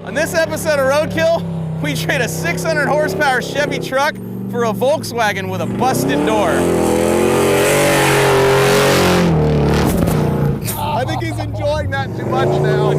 On this episode of Roadkill, we trade a 600 horsepower Chevy truck for a Volkswagen with a busted door. I think he's enjoying that too much now.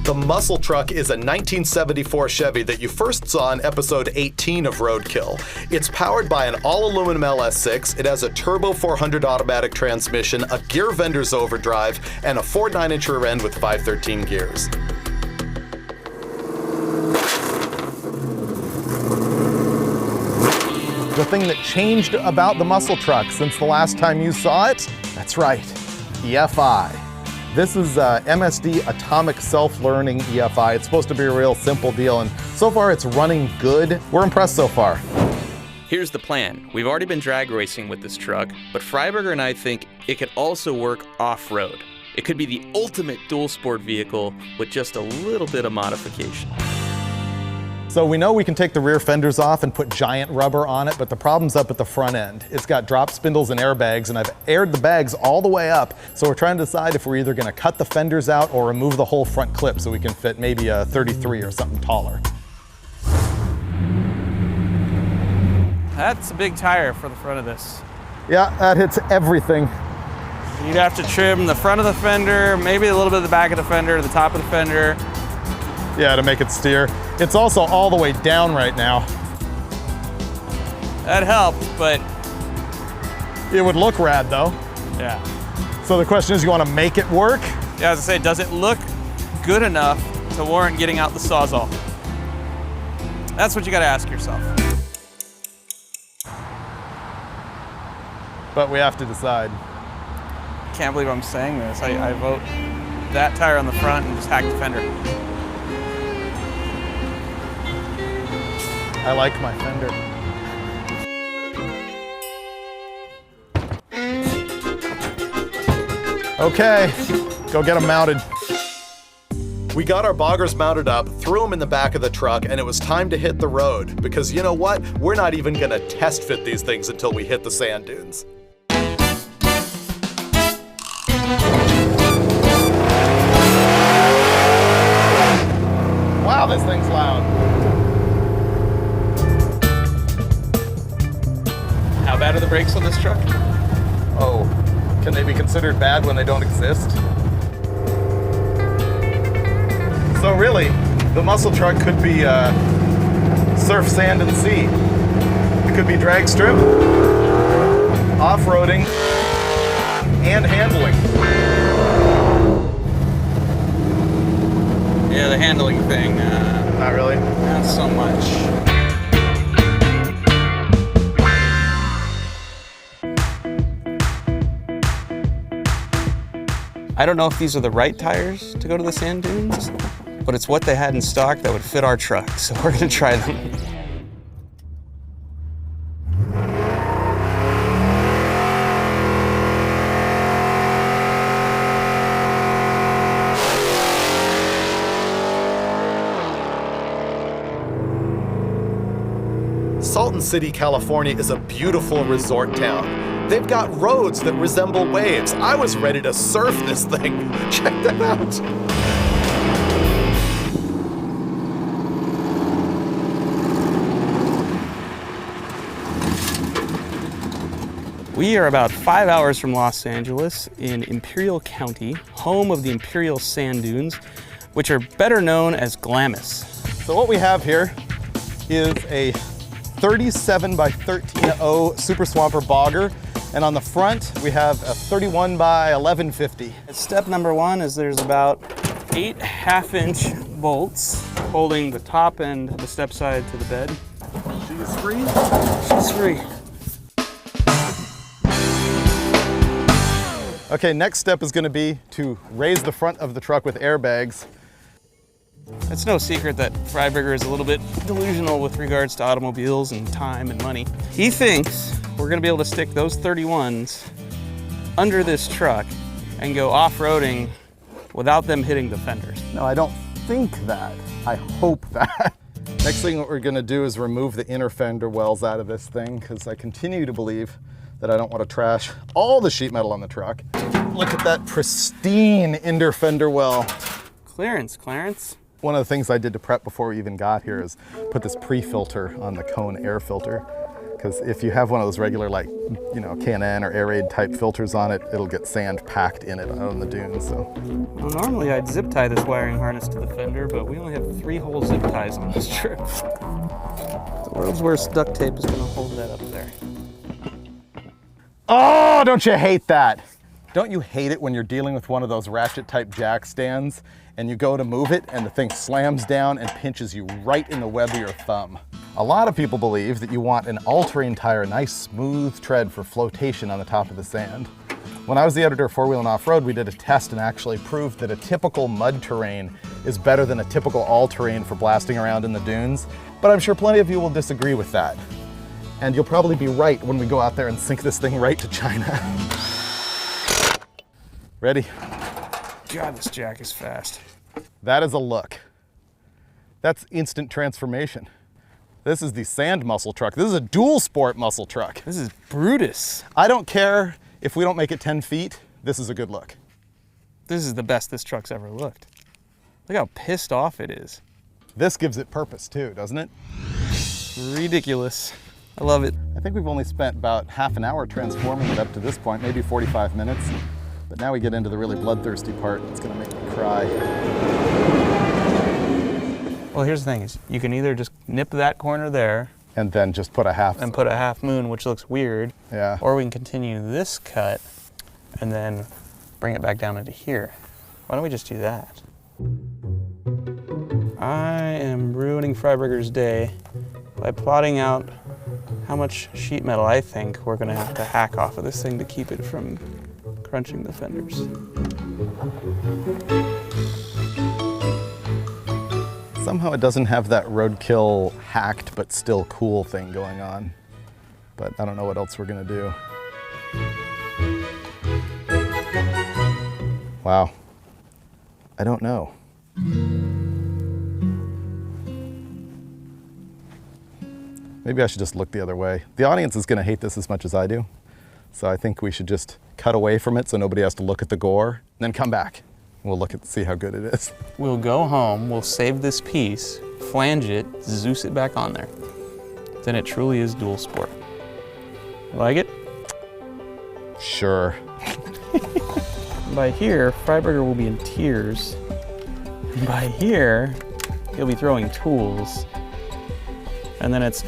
The muscle truck is a 1974 Chevy that you first saw in episode 18 of Roadkill. It's powered by an all-aluminum LS6, it has a turbo 400 automatic transmission, a gear vendor's overdrive, and a 4.9-inch rear end with 513 gears. The thing that changed about the muscle truck since the last time you saw it, that's right, EFI. This is MSD Atomic Self-Learning EFI. It's supposed to be a real simple deal, and so far it's running good. We're impressed so far. Here's the plan. We've already been drag racing with this truck, but Freiberger and I think it could also work off-road. It could be the ultimate dual sport vehicle with just a little bit of modification. So we know we can take the rear fenders off and put giant rubber on it, but the problem's up at the front end. It's got drop spindles and airbags, and I've aired the bags all the way up, so we're trying to decide if we're either gonna cut the fenders out or remove the whole front clip so we can fit maybe a 33 or something taller. That's a big tire for the front of this. Yeah, that hits everything. You'd have to trim the front of the fender, maybe a little bit of the back of the fender, the top of the fender. Yeah, to make it steer. It's also all the way down right now. That helped, but it would look rad though. Yeah. So the question is, you want to make it work? Yeah, as I say, does it look good enough to warrant getting out the Sawzall? That's what you gotta ask yourself. But we have to decide. Can't believe I'm saying this. I vote that tire on the front and just hack the fender. I like my fender. Okay, go get them mounted. We got our boggers mounted up, threw them in the back of the truck, and it was time to hit the road. Because you know what? We're not even gonna test fit these things until we hit the sand dunes. Wow, this thing's loud. How bad are the brakes on this truck? Oh, can they be considered bad when they don't exist? So really, the muscle truck could be surf, sand, and sea. It could be drag strip, off-roading, and handling. Yeah, the handling thing. Not really. Not so much. I don't know if these are the right tires to go to the sand dunes, but it's what they had in stock that would fit our truck, so we're gonna try them. Salton City, California is a beautiful resort town. They've got roads that resemble waves. I was ready to surf this thing. Check that out. We are about 5 hours from Los Angeles in Imperial County, home of the Imperial Sand Dunes, which are better known as Glamis. So what we have here is a 37 by 13.0 Super Swamper Bogger. And on the front, we have a 31 by 1150. Step number one is there's about 8 half-inch bolts holding the top end of the step side to the bed. She's free? She's free. Okay, next step is going to be to raise the front of the truck with airbags. It's no secret that Freiberger is a little bit delusional with regards to automobiles and time and money. He thinks we're gonna be able to stick those 31s under this truck and go off-roading without them hitting the fenders. No, I don't think that. I hope that. Next thing what we're gonna do is remove the inner fender wells out of this thing, because I continue to believe that I don't want to trash all the sheet metal on the truck. Look at that pristine inner fender well. Clearance, Clarence. One of the things I did to prep before we even got here is put this pre-filter on the cone air filter. Because if you have one of those regular, like, you know, K&N or Air Raid type filters on it, it'll get sand packed in it out on the dunes, so. Well, normally I'd zip tie this wiring harness to the fender, but we only have 3 whole zip ties on this trip. The world's worst duct tape is gonna hold that up there. Oh, don't you hate that? Don't you hate it when you're dealing with one of those ratchet type jack stands and you go to move it and the thing slams down and pinches you right in the web of your thumb? A lot of people believe that you want an all-terrain tire, a nice smooth tread for flotation on the top of the sand. When I was the editor of 4 Wheel and Off-Road, we did a test and actually proved that a typical mud terrain is better than a typical all-terrain for blasting around in the dunes. But I'm sure plenty of you will disagree with that. And you'll probably be right when we go out there and sink this thing right to China. Ready? God, this jack is fast. That is a look. That's instant transformation. This is the sand muscle truck. This is a dual sport muscle truck. This is Brutus. I don't care if we don't make it 10 feet, this is a good look. This is the best this truck's ever looked. Look how pissed off it is. This gives it purpose too, doesn't it? Ridiculous. I love it. I think we've only spent about half an hour transforming it up to this point, maybe 45 minutes. But now we get into the really bloodthirsty part. It's gonna make me cry. Well, here's the thing, is you can either just nip that corner there And then just put a half. and put a half moon, which looks weird. Yeah. Or we can continue this cut and then bring it back down into here. Why don't we just do that? I am ruining Freiberger's day by plotting out how much sheet metal I think we're gonna have to hack off of this thing to keep it from crunching the fenders. Somehow it doesn't have that Roadkill hacked but still cool thing going on. But I don't know what else we're gonna do. Wow. I don't know. Maybe I should just look the other way. The audience is gonna hate this as much as I do. So I think we should just cut away from it so nobody has to look at the gore, and then come back. We'll look at see how good it is. We'll go home, we'll save this piece, flange it, Zeus it back on there. Then it truly is dual sport. Like it? Sure. By here, Freiberger will be in tears. And by here, he'll be throwing tools. And then it's,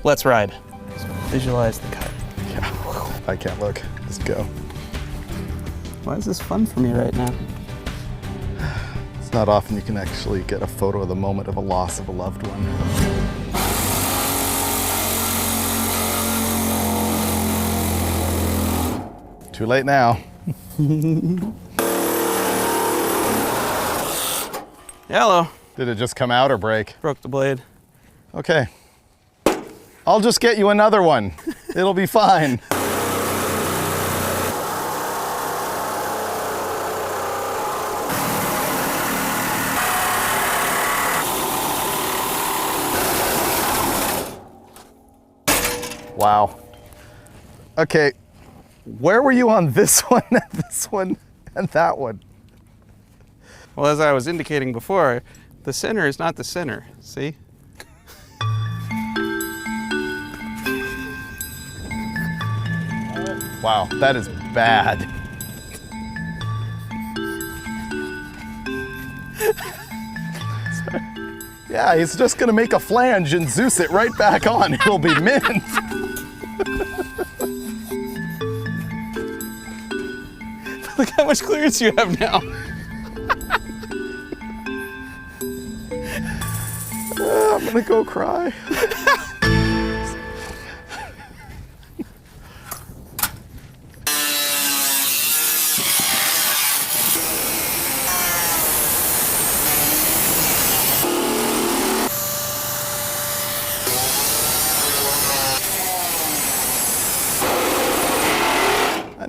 let's ride. So visualize the cut. Yeah. I can't look. Just go. Why is this fun for me right now? It's not often you can actually get a photo of the moment of a loss of a loved one. Too late now. Hello. Did it just come out or break? Broke the blade. Okay. I'll just get you another one. It'll be fine. Wow. Okay, where were you on this one, and this one, and that one? Well, as I was indicating before, the center is not the center, see? Wow, that is bad. Yeah, he's just gonna make a flange and Zeus it right back on. It'll be mint. Look how much clearance you have now. I'm gonna go cry.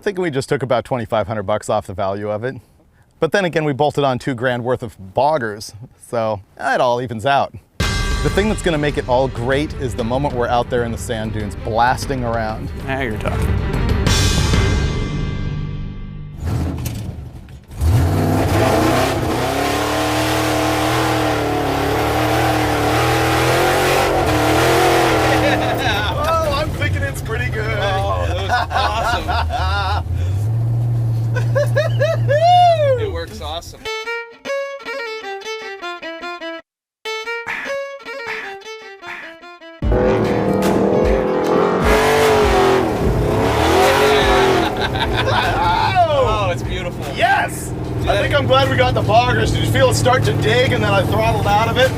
thinking we just took about 2,500 bucks off the value of it. But then again, we bolted on $2,000 worth of boggers, so it all evens out. The thing that's gonna make it all great is the moment we're out there in the sand dunes blasting around. Now you're talking. Oh, I'm thinking it's pretty good. Oh, that was awesome. It works awesome. Oh, it's beautiful. Yes! I think I'm glad we got the boggers. Did you feel it start to dig and then I throttled out of it?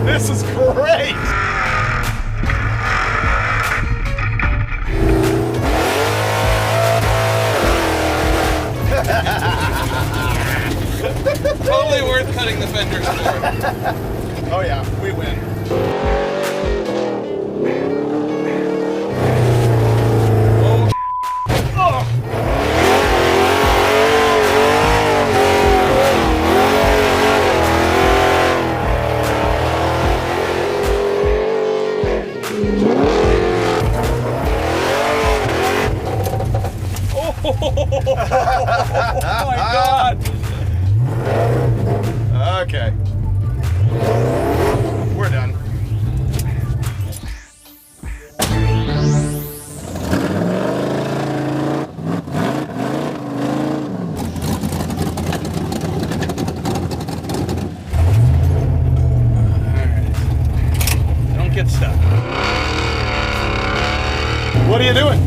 This is great! Totally worth cutting the fenders for. Oh yeah, we win. Oh my God! Okay. We're done. Don't get stuck. What are you doing?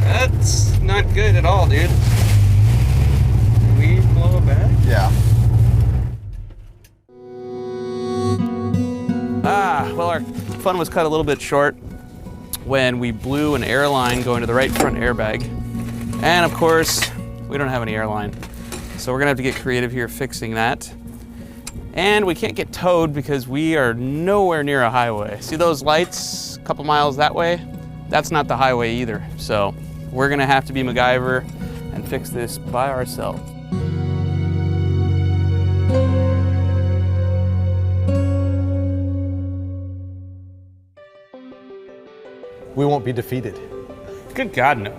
That's not good at all, dude. Can we blow it back? Yeah. Well, our fun was cut a little bit short when we blew an airline going to the right front airbag. And of course, we don't have any airline. So we're gonna have to get creative here fixing that. And we can't get towed because we are nowhere near a highway. See those lights a couple miles that way? That's not the highway either. So we're gonna have to be MacGyver and fix this by ourselves. We won't be defeated. Good God, no.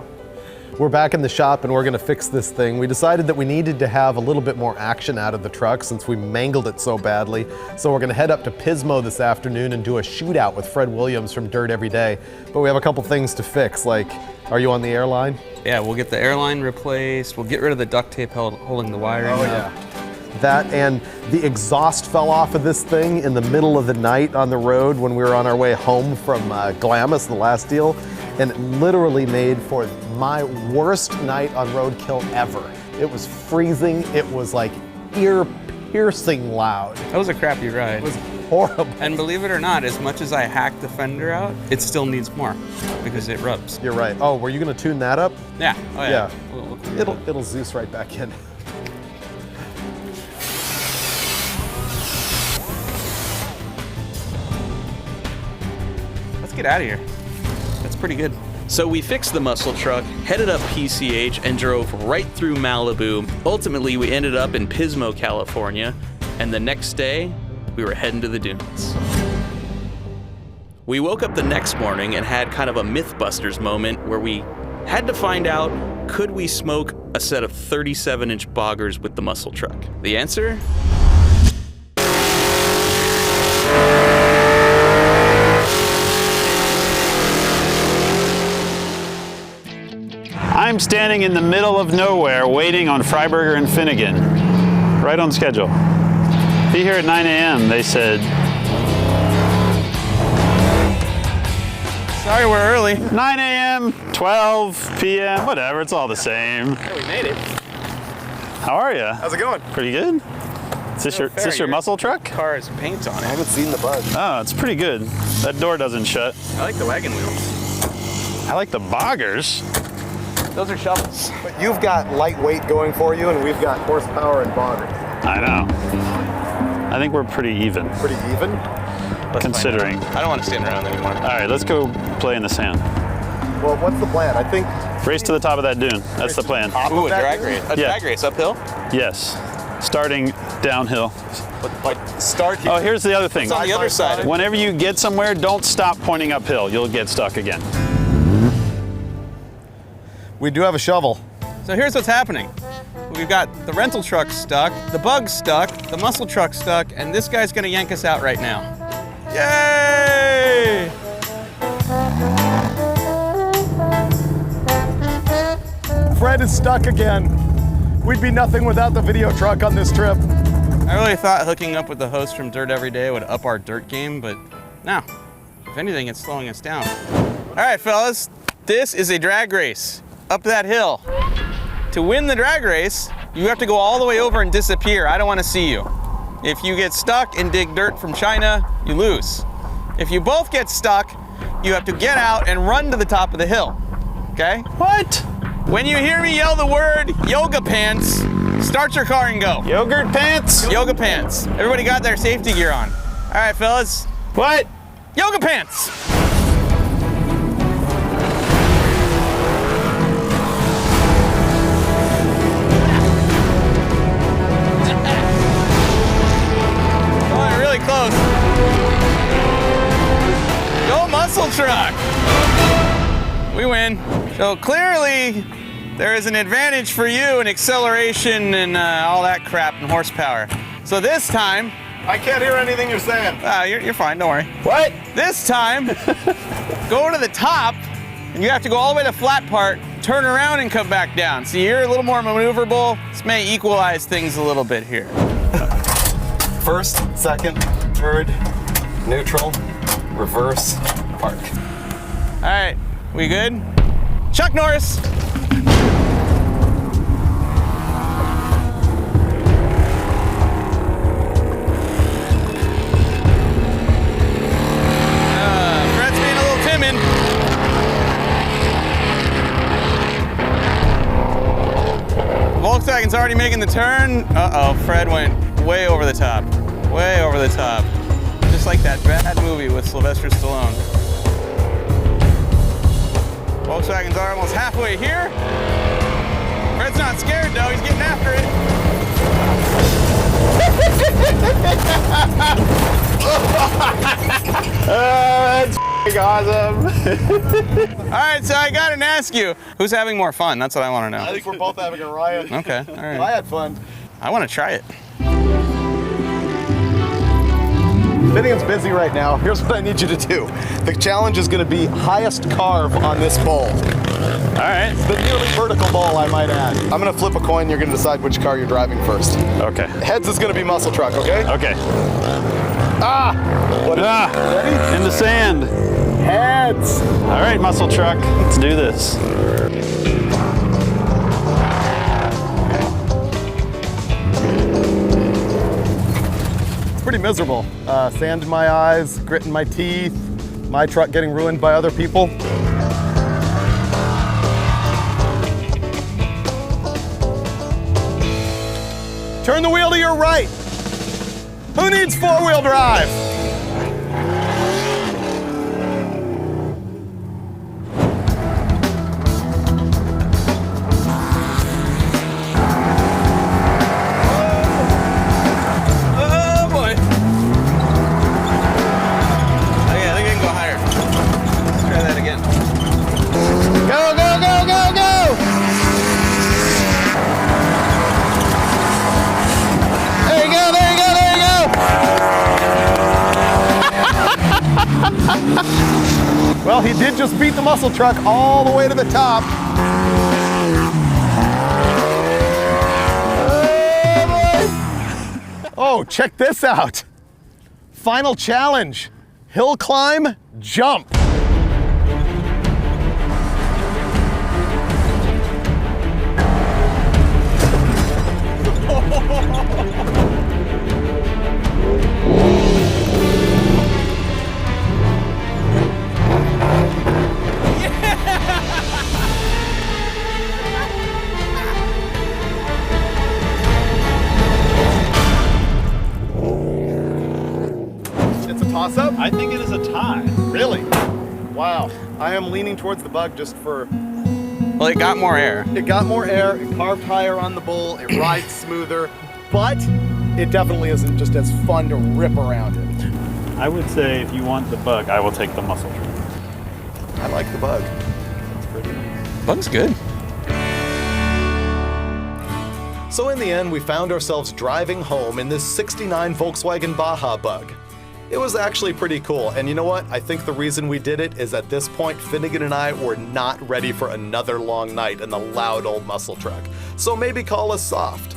We're back in the shop and we're gonna fix this thing. We decided that we needed to have a little bit more action out of the truck since we mangled it so badly. So we're gonna head up to Pismo this afternoon and do a shootout with Fred Williams from Dirt Every Day. But we have a couple things to fix, like, are you on the airline? Yeah, we'll get the airline replaced. We'll get rid of the duct tape holding the wiring up. Yeah. That and the exhaust fell off of this thing in the middle of the night on the road when we were on our way home from Glamis, the last deal, and it literally made for my worst night on Roadkill ever. It was freezing, it was like ear-piercing loud. That was a crappy ride. It was horrible. And believe it or not, as much as I hacked the fender out, it still needs more because it rubs. You're right. Oh, were you gonna tune that up? Yeah. Oh yeah. Yeah. We'll It'll Zeus right back in. Let's get out of here. That's pretty good. So we fixed the muscle truck, headed up PCH, and drove right through Malibu. Ultimately, we ended up in Pismo, California, and the next day, we were heading to the dunes. We woke up the next morning and had kind of a Mythbusters moment where we had to find out, could we smoke a set of 37-inch boggers with the muscle truck? The answer? I'm standing in the middle of nowhere waiting on Freiberger and Finnegan. Right on schedule. Be here at 9 a.m., they said. Sorry we're early. 9 a.m., 12 p.m., whatever, it's all the same. Yeah, we made it. How are you? How's it going? Pretty good. Is this your muscle truck? Car has paint on I it. haven't seen the bug. Oh, it's pretty good. That door doesn't shut. I like the wagon wheels. I like the boggers. Those are shovels. But you've got lightweight going for you, and we've got horsepower and boggers. I know. I think we're pretty even. Pretty even? Let's Considering. find out. I don't want to stand around anymore. All right, let's go play in the sand. Well, what's the plan? I think Race to the top of that dune. That's the plan. Ooh, a drag race. A Yeah. drag race uphill? Yes. Starting downhill. like start here. Oh, here's the other thing. It's on the other side. Whenever you get somewhere, don't stop pointing uphill. You'll get stuck again. We do have a shovel. So here's what's happening. We've got the rental truck stuck, the bug stuck, the muscle truck stuck, and this guy's gonna yank us out right now. Yay! Fred is stuck again. We'd be nothing without the video truck on this trip. I really thought hooking up with the host from Dirt Every Day would up our dirt game, but no. If anything, it's slowing us down. All right, fellas, this is a drag race up that hill. To win the drag race, you have to go all the way over and disappear. I don't want to see you. If you get stuck and dig dirt from China, you lose. If you both get stuck, you have to get out and run to the top of the hill. Okay? What? When you hear me yell the word yoga pants, start your car and go. Yogurt pants? Yoga pants. Everybody got their safety gear on. All right, fellas. What? Yoga pants. Going really close. Go muscle truck. We win. So clearly, there is an advantage for you in acceleration and all that crap and horsepower. So this time, I can't hear anything you're saying. you're fine, don't worry. What? This time, go to the top, and you have to go all the way to the flat part, turn around and come back down. So you're a little more maneuverable. This may equalize things a little bit here. First, second, third, neutral, reverse, park. All right, we good? Chuck Norris. Fred's being a little timid. Volkswagen's already making the turn. Uh-oh, Fred went way over the top. Way over the top. Just like that bad movie with Sylvester Stallone. Volkswagens are almost halfway here. Fred's not scared though, he's getting after it. That's awesome. All right, so I gotta ask you, who's having more fun? That's what I wanna know. I think we're both having a riot. Okay, all right. I had fun. I wanna try it. Finnegan's busy right now. Here's what I need you to do. The challenge is going to be highest carve on this bowl. All right. The nearly vertical bowl, I might add. I'm going to flip a coin. You're going to decide which car you're driving first. Okay. Heads is going to be muscle truck, okay? Okay. What is Ready? In the sand. Heads. All right, muscle truck. Let's do this. Pretty miserable. Sand in my eyes, grit in my teeth, my truck getting ruined by other people. Turn the wheel to your right. Who needs four-wheel drive? Oh boy. Okay, I think I can go higher. Let's try that again. Go, go, go, go, go! There you go, there you go, there you go! Well, he did just beat the muscle truck all the way to the top. Oh, check this out. Final challenge, hill climb, jump. It's a toss-up? I think it is a tie. Really? Wow. I am leaning towards the bug just for... Well, it got more air. It got more air, it carved higher on the bull, it rides smoother, but it definitely isn't just as fun to rip around it. I would say if you want the bug, I will take the muscle truck. I like the bug. It's pretty. Bug's good. So in the end, we found ourselves driving home in this '69 Volkswagen Baja bug. It was actually pretty cool, and you know what? I think the reason we did it is at this point, Finnegan and I were not ready for another long night in the loud old muscle truck. So maybe call us soft.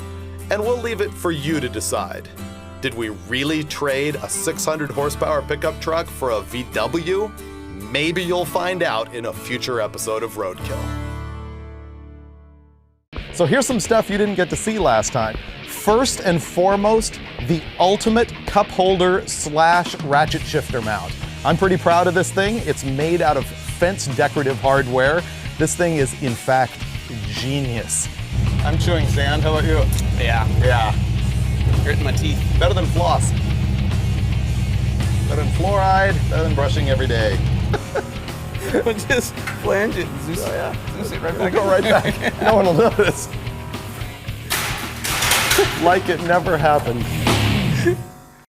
And we'll leave it for you to decide. Did we really trade a 600 horsepower pickup truck for a VW? Maybe you'll find out in a future episode of Roadkill. So here's some stuff you didn't get to see last time. First and foremost, the ultimate cup holder / ratchet shifter mount. I'm pretty proud of this thing. It's made out of fence decorative hardware. This thing is, in fact, genius. I'm chewing sand. How about you? Yeah. Yeah. Gritting my teeth. Better than floss. Better than fluoride. Better than brushing every day. We'll just flange it. Zeus, Zeus it right We'll back. go right back. No one will notice. Like it never happened.